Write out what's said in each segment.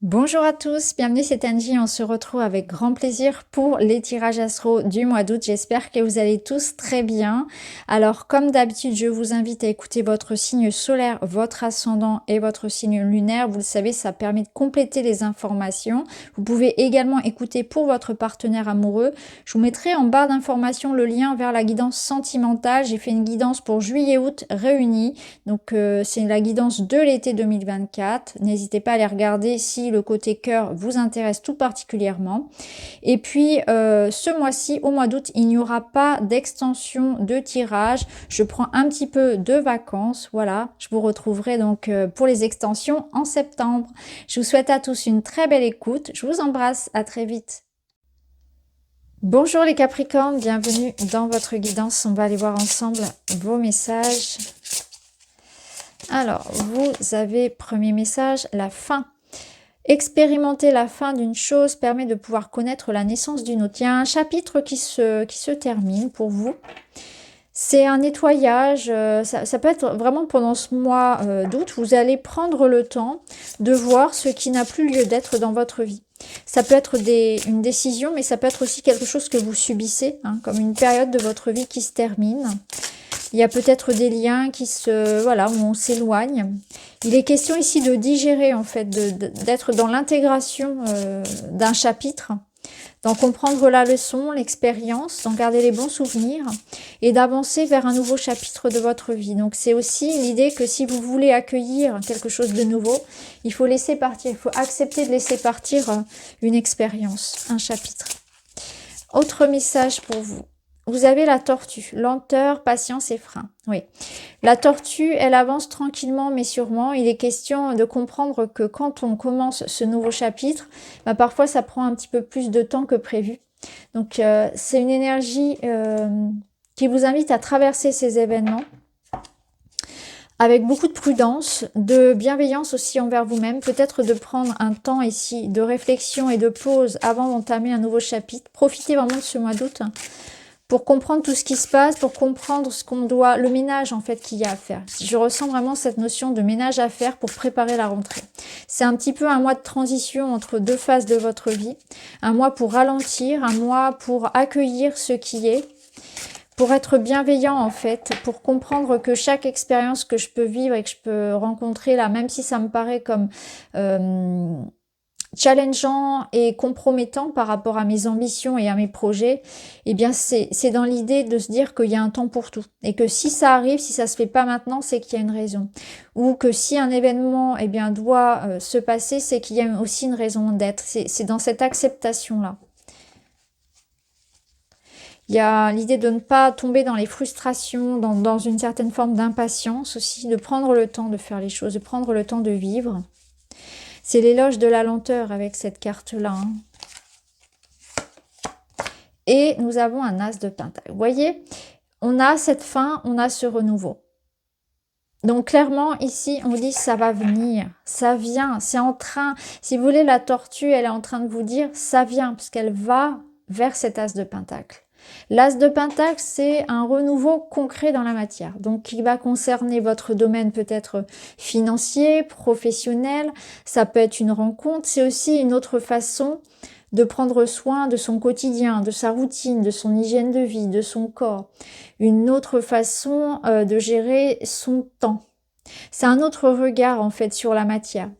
Bonjour à tous, bienvenue, c'est Angie. On se retrouve avec grand plaisir pour les tirages astro du mois d'août. J'espère que vous allez tous très bien. Alors, comme d'habitude, je vous invite à écouter votre signe solaire, votre ascendant et votre signe lunaire. Vous le savez, ça permet de compléter les informations. Vous pouvez également écouter pour votre partenaire amoureux. Je vous mettrai en barre d'informations le lien vers la guidance sentimentale. J'ai fait une guidance pour juillet-août réunis. Donc, c'est la guidance de l'été 2024. N'hésitez pas à les regarder si le côté cœur vous intéresse tout particulièrement. Et puis ce mois-ci, au mois d'août, il n'y aura pas d'extension de tirage. Je prends un petit peu de vacances. Voilà, je vous retrouverai donc pour les extensions en septembre. Je vous souhaite à tous une très belle écoute. Je vous embrasse, à très vite. Bonjour les Capricornes, bienvenue dans votre guidance. On va aller voir ensemble vos messages. Alors, vous avez premier message, la fin. Expérimenter la fin d'une chose permet de pouvoir connaître la naissance d'une autre. Il y a un chapitre qui se termine pour vous. C'est un nettoyage, ça peut être vraiment pendant ce mois d'août, vous allez prendre le temps de voir ce qui n'a plus lieu d'être dans votre vie. Ça peut être une décision, mais ça peut être aussi quelque chose que vous subissez, hein, comme une période de votre vie qui se termine. Il y a peut-être des liens voilà, où on s'éloigne. Il est question ici de digérer, en fait, d'être dans l'intégration d'un chapitre, d'en comprendre la leçon, l'expérience, d'en garder les bons souvenirs et d'avancer vers un nouveau chapitre de votre vie. Donc c'est aussi l'idée que si vous voulez accueillir quelque chose de nouveau, il faut laisser partir, il faut accepter de laisser partir une expérience, un chapitre. Autre message pour vous. Vous avez la tortue, lenteur, patience et frein. Oui, la tortue, elle avance tranquillement mais sûrement. Il est question de comprendre que quand on commence ce nouveau chapitre, parfois ça prend un petit peu plus de temps que prévu. Donc c'est une énergie qui vous invite à traverser ces événements avec beaucoup de prudence, de bienveillance aussi envers vous-même, peut-être de prendre un temps ici de réflexion et de pause avant d'entamer un nouveau chapitre. Profitez vraiment de ce mois d'août pour comprendre tout ce qui se passe, pour comprendre ce qu'on doit, le ménage en fait qu'il y a à faire. Je ressens vraiment cette notion de ménage à faire pour préparer la rentrée. C'est un petit peu un mois de transition entre deux phases de votre vie, un mois pour ralentir, un mois pour accueillir ce qui est, pour être bienveillant en fait, pour comprendre que chaque expérience que je peux vivre et que je peux rencontrer là, même si ça me paraît comme challengeant et compromettant par rapport à mes ambitions et à mes projets, eh bien c'est dans l'idée de se dire qu'il y a un temps pour tout. Et que si ça arrive, si ça se fait pas maintenant, c'est qu'il y a une raison. Ou que si un événement doit se passer, c'est qu'il y a aussi une raison d'être. C'est dans cette acceptation-là. Il y a l'idée de ne pas tomber dans les frustrations, dans une certaine forme d'impatience aussi, de prendre le temps de faire les choses, de prendre le temps de vivre. C'est l'éloge de la lenteur avec cette carte-là. Hein. Et nous avons un as de pentacle. Vous voyez, on a cette fin, on a ce renouveau. Donc clairement, ici, on dit ça va venir, ça vient, c'est en train. Si vous voulez, la tortue, elle est en train de vous dire ça vient, parce qu'elle va vers cet as de pentacle. L'as de pentacle, c'est un renouveau concret dans la matière, donc qui va concerner votre domaine peut-être financier, professionnel, ça peut être une rencontre, c'est aussi une autre façon de prendre soin de son quotidien, de sa routine, de son hygiène de vie, de son corps, une autre façon de gérer son temps. C'est un autre regard en fait sur la matière.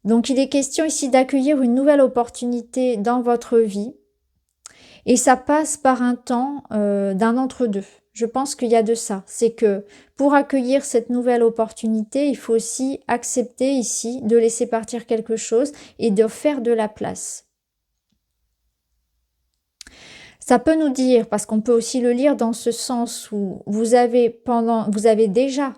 Donc il est question ici d'accueillir une nouvelle opportunité dans votre vie. Et ça passe par un temps d'un entre-deux. Je pense qu'il y a de ça. C'est que pour accueillir cette nouvelle opportunité, il faut aussi accepter ici de laisser partir quelque chose et de faire de la place. Ça peut nous dire, parce qu'on peut aussi le lire dans ce sens où vous avez déjà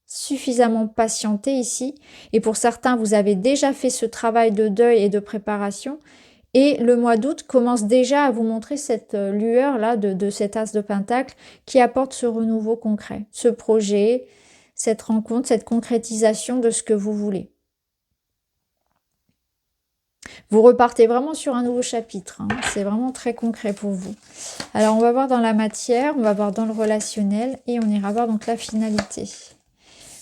suffisamment patienté ici, et pour certains, vous avez déjà fait ce travail de deuil et de préparation. Et le mois d'août commence déjà à vous montrer cette lueur-là de cet as de pentacle qui apporte ce renouveau concret, ce projet, cette rencontre, cette concrétisation de ce que vous voulez. Vous repartez vraiment sur un nouveau chapitre, hein. C'est vraiment très concret pour vous. Alors on va voir dans la matière, on va voir dans le relationnel et on ira voir donc la finalité.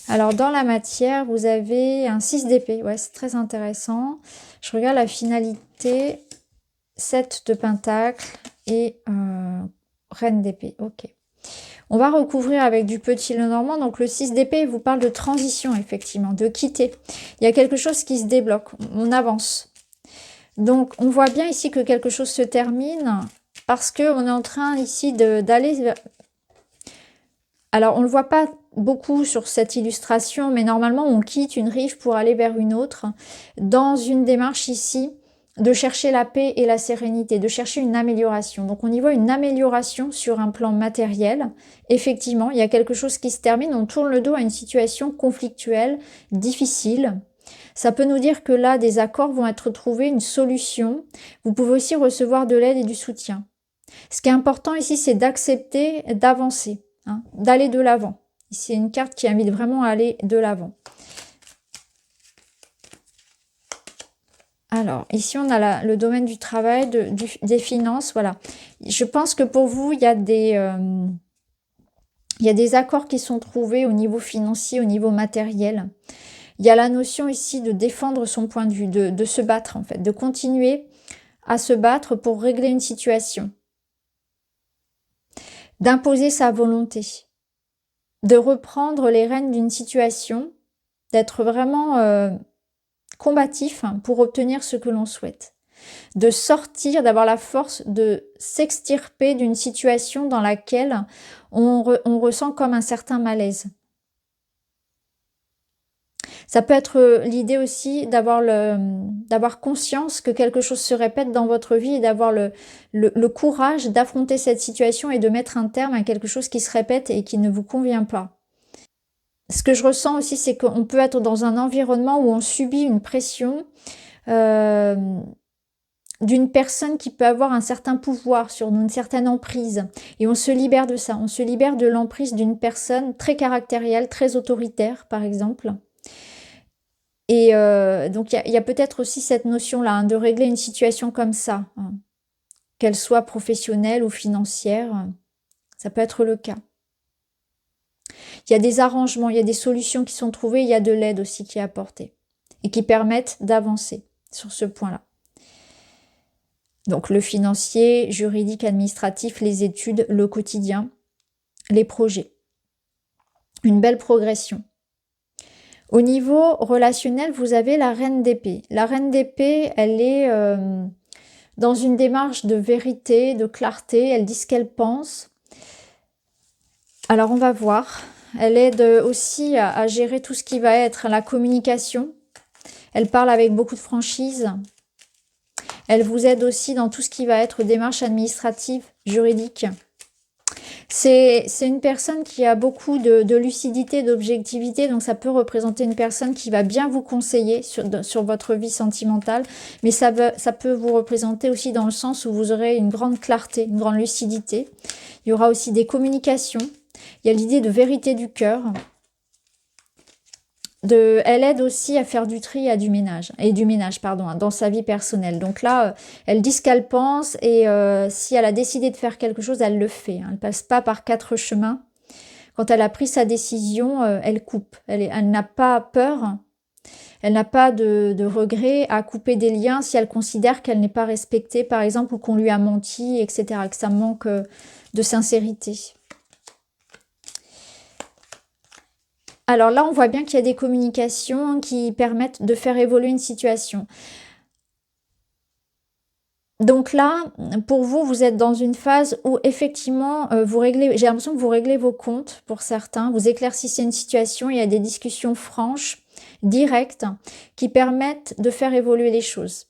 Alors, dans la matière, vous avez un 6 d'épée. Ouais, c'est très intéressant. Je regarde la finalité. 7 de pentacle et reine d'épée. Ok. On va recouvrir avec du petit Lenormand. Donc, le 6 d'épée vous parle de transition, effectivement, de quitter. Il y a quelque chose qui se débloque. On avance. Donc, on voit bien ici que quelque chose se termine parce qu'on est en train ici d'aller... Alors, on ne le voit pas beaucoup sur cette illustration, mais normalement, on quitte une rive pour aller vers une autre dans une démarche ici de chercher la paix et la sérénité, de chercher une amélioration. Donc, on y voit une amélioration sur un plan matériel. Effectivement, il y a quelque chose qui se termine. On tourne le dos à une situation conflictuelle, difficile. Ça peut nous dire que là, des accords vont être trouvés, une solution. Vous pouvez aussi recevoir de l'aide et du soutien. Ce qui est important ici, c'est d'accepter d'avancer, hein, d'aller de l'avant. C'est une carte qui invite vraiment à aller de l'avant. Alors, ici, on a le domaine du travail, des finances, voilà. Je pense que pour vous, il y a des accords qui sont trouvés au niveau financier, au niveau matériel. Il y a la notion ici de défendre son point de vue, de se battre en fait, de continuer à se battre pour régler une situation, d'imposer sa volonté, de reprendre les rênes d'une situation, d'être vraiment combatif pour obtenir ce que l'on souhaite, de sortir, d'avoir la force de s'extirper d'une situation dans laquelle on ressent comme un certain malaise. Ça peut être l'idée aussi d'avoir conscience que quelque chose se répète dans votre vie et d'avoir le courage d'affronter cette situation et de mettre un terme à quelque chose qui se répète et qui ne vous convient pas. Ce que je ressens aussi, c'est qu'on peut être dans un environnement où on subit une pression d'une personne qui peut avoir un certain pouvoir sur nous, une certaine emprise. Et on se libère de ça, on se libère de l'emprise d'une personne très caractérielle, très autoritaire, par exemple. Et donc, il y a peut-être aussi cette notion-là, hein, de régler une situation comme ça, hein, qu'elle soit professionnelle ou financière, ça peut être le cas. Il y a des arrangements, il y a des solutions qui sont trouvées, il y a de l'aide aussi qui est apportée et qui permettent d'avancer sur ce point-là. Donc, le financier, juridique, administratif, les études, le quotidien, les projets. Une belle progression. Au niveau relationnel, vous avez la reine d'épée. La reine d'épée, elle est dans une démarche de vérité, de clarté. Elle dit ce qu'elle pense. Alors, on va voir. Elle aide aussi à gérer tout ce qui va être la communication. Elle parle avec beaucoup de franchise. Elle vous aide aussi dans tout ce qui va être démarche administrative, juridique. C'est une personne qui a beaucoup de lucidité, d'objectivité, donc ça peut représenter une personne qui va bien vous conseiller sur votre vie sentimentale, mais ça peut vous représenter aussi dans le sens où vous aurez une grande clarté, une grande lucidité. Il y aura aussi des communications, il y a l'idée de vérité du cœur. Elle aide aussi à faire du tri et du ménage, dans sa vie personnelle. Donc là, elle dit ce qu'elle pense et si elle a décidé de faire quelque chose, elle le fait. Elle ne passe pas par 4 chemins. Quand elle a pris sa décision, elle coupe. Elle n'a pas peur, elle n'a pas de regret à couper des liens si elle considère qu'elle n'est pas respectée, par exemple, ou qu'on lui a menti, etc., que ça manque de sincérité. Alors là, on voit bien qu'il y a des communications qui permettent de faire évoluer une situation. Donc là, pour vous, vous êtes dans une phase où effectivement, j'ai l'impression que vous réglez vos comptes pour certains, vous éclaircissez une situation, il y a des discussions franches, directes, qui permettent de faire évoluer les choses.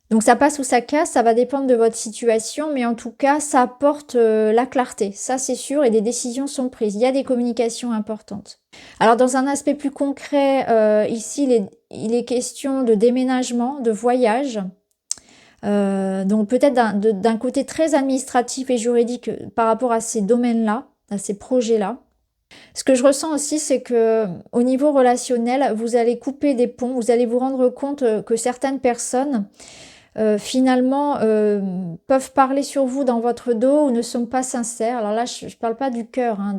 Donc ça passe ou ça casse, ça va dépendre de votre situation, mais en tout cas, ça apporte la clarté, ça c'est sûr, et des décisions sont prises. Il y a des communications importantes. Alors dans un aspect plus concret, ici, il est question de déménagement, de voyage. Donc peut-être d'un côté très administratif et juridique par rapport à ces domaines-là, à ces projets-là. Ce que je ressens aussi, c'est que au niveau relationnel, vous allez couper des ponts, vous allez vous rendre compte que certaines personnes finalement peuvent parler sur vous dans votre dos ou ne sont pas sincères. Alors là, je ne parle pas du cœur, hein,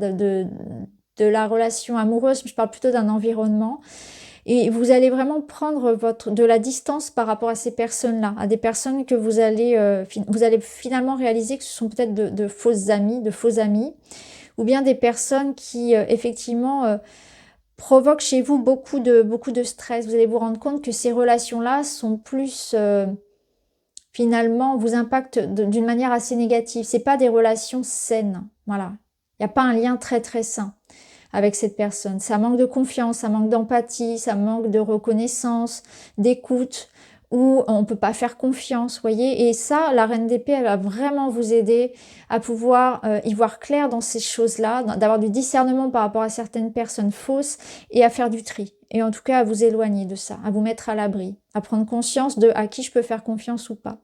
de la relation amoureuse, je parle plutôt d'un environnement. Et vous allez vraiment prendre de la distance par rapport à ces personnes-là, à des personnes que vous allez finalement réaliser que ce sont peut-être de fausses amies, de faux amis, ou bien des personnes qui effectivement provoquent chez vous beaucoup de stress. Vous allez vous rendre compte que ces relations-là sont plus finalement vous impactent d'une manière assez négative. C'est pas des relations saines, voilà. Il n'y a pas un lien très très sain avec cette personne. Ça manque de confiance, ça manque d'empathie, ça manque de reconnaissance, d'écoute, où on ne peut pas faire confiance, voyez. Et ça, la Reine d'épée, elle va vraiment vous aider à pouvoir y voir clair dans ces choses-là, d'avoir du discernement par rapport à certaines personnes fausses et à faire du tri. Et en tout cas, à vous éloigner de ça, à vous mettre à l'abri, à prendre conscience de à qui je peux faire confiance ou pas.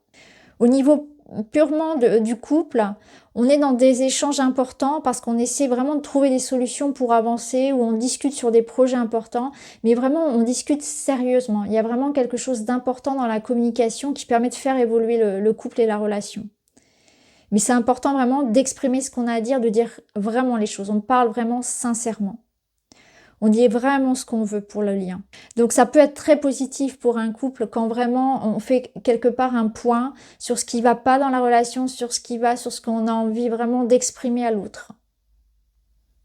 Au niveau purement du couple, on est dans des échanges importants parce qu'on essaie vraiment de trouver des solutions pour avancer, où on discute sur des projets importants, mais vraiment on discute sérieusement. Il y a vraiment quelque chose d'important dans la communication qui permet de faire évoluer le couple et la relation. Mais c'est important vraiment d'exprimer ce qu'on a à dire, de dire vraiment les choses. On parle vraiment sincèrement. On dit vraiment ce qu'on veut pour le lien. Donc ça peut être très positif pour un couple quand vraiment on fait quelque part un point sur ce qui va pas dans la relation, sur ce qu'on a envie vraiment d'exprimer à l'autre.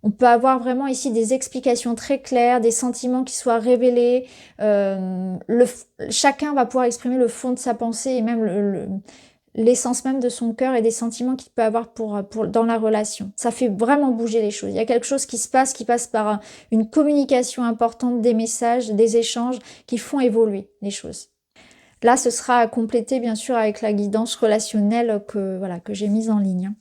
On peut avoir vraiment ici des explications très claires, des sentiments qui soient révélés. Chacun va pouvoir exprimer le fond de sa pensée et même l'essence même de son cœur et des sentiments qu'il peut avoir dans la relation. Ça fait vraiment bouger les choses. Il y a quelque chose qui passe par une communication importante, des messages, des échanges qui font évoluer les choses. Là, ce sera à compléter bien sûr avec la guidance relationnelle que j'ai mise en ligne.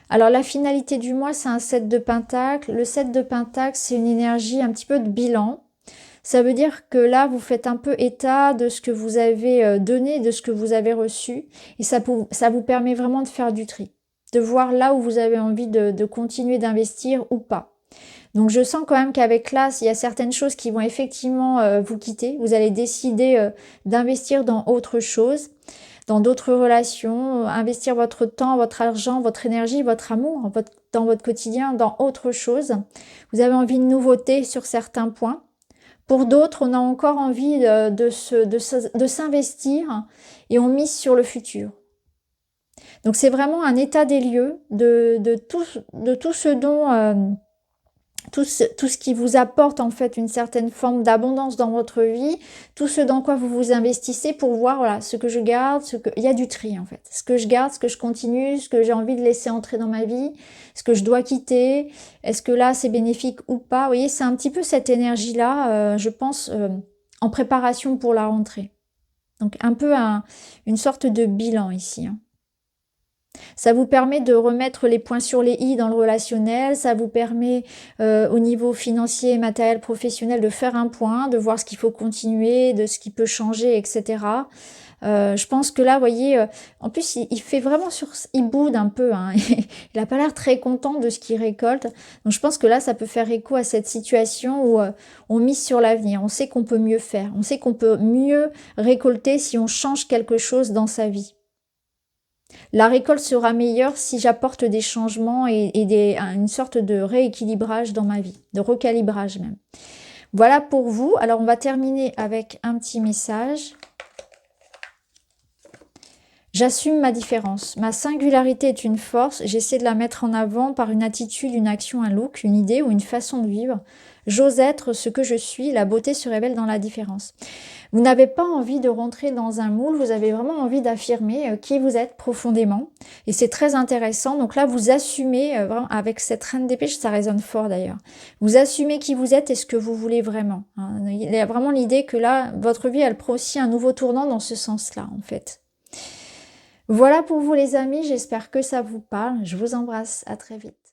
Alors la finalité du mois, c'est un 7 de Pentacle. Le 7 de Pentacle, c'est une énergie un petit peu de bilan. Ça veut dire que là, vous faites un peu état de ce que vous avez donné, de ce que vous avez reçu. Et ça vous permet vraiment de faire du tri. De voir là où vous avez envie de continuer d'investir ou pas. Donc je sens quand même qu'avec là, il y a certaines choses qui vont effectivement vous quitter. Vous allez décider d'investir dans autre chose, dans d'autres relations, investir votre temps, votre argent, votre énergie, votre amour dans votre quotidien, dans autre chose. Vous avez envie de nouveautés sur certains points. Pour d'autres, on a encore envie de s'investir et on mise sur le futur. Donc c'est vraiment un état des lieux de tout ce dont... tout ce qui vous apporte en fait une certaine forme d'abondance dans votre vie, tout ce dans quoi vous vous investissez pour voir voilà, ce que je garde, il y a du tri en fait. Ce que je garde, ce que je continue, ce que j'ai envie de laisser entrer dans ma vie, ce que je dois quitter, est-ce que là c'est bénéfique ou pas. Vous voyez, c'est un petit peu cette énergie-là, je pense, en préparation pour la rentrée. Donc un peu une sorte de bilan ici. Ça vous permet de remettre les points sur les i dans le relationnel, ça vous permet au niveau financier, matériel, professionnel de faire un point, de voir ce qu'il faut continuer, de ce qui peut changer, etc. Je pense que là, vous voyez, en plus, il fait vraiment il boude un peu, hein. Il n'a pas l'air très content de ce qu'il récolte. Donc je pense que là, ça peut faire écho à cette situation où on mise sur l'avenir. On sait qu'on peut mieux faire. On sait qu'on peut mieux récolter si on change quelque chose dans sa vie. La récolte sera meilleure si j'apporte des changements et une sorte de rééquilibrage dans ma vie, de recalibrage même. Voilà pour vous. Alors, on va terminer avec un petit message. J'assume ma différence. Ma singularité est une force. J'essaie de la mettre en avant par une attitude, une action, un look, une idée ou une façon de vivre. J'ose être ce que je suis. La beauté se révèle dans la différence. Vous n'avez pas envie de rentrer dans un moule. Vous avez vraiment envie d'affirmer qui vous êtes profondément. Et c'est très intéressant. Donc là, vous assumez, vraiment, avec cette reine d'épée, ça résonne fort d'ailleurs. Vous assumez qui vous êtes et ce que vous voulez vraiment. Hein. Il y a vraiment l'idée que là, votre vie, elle prend aussi un nouveau tournant dans ce sens-là, en fait. Voilà pour vous les amis, j'espère que ça vous parle. Je vous embrasse, à très vite.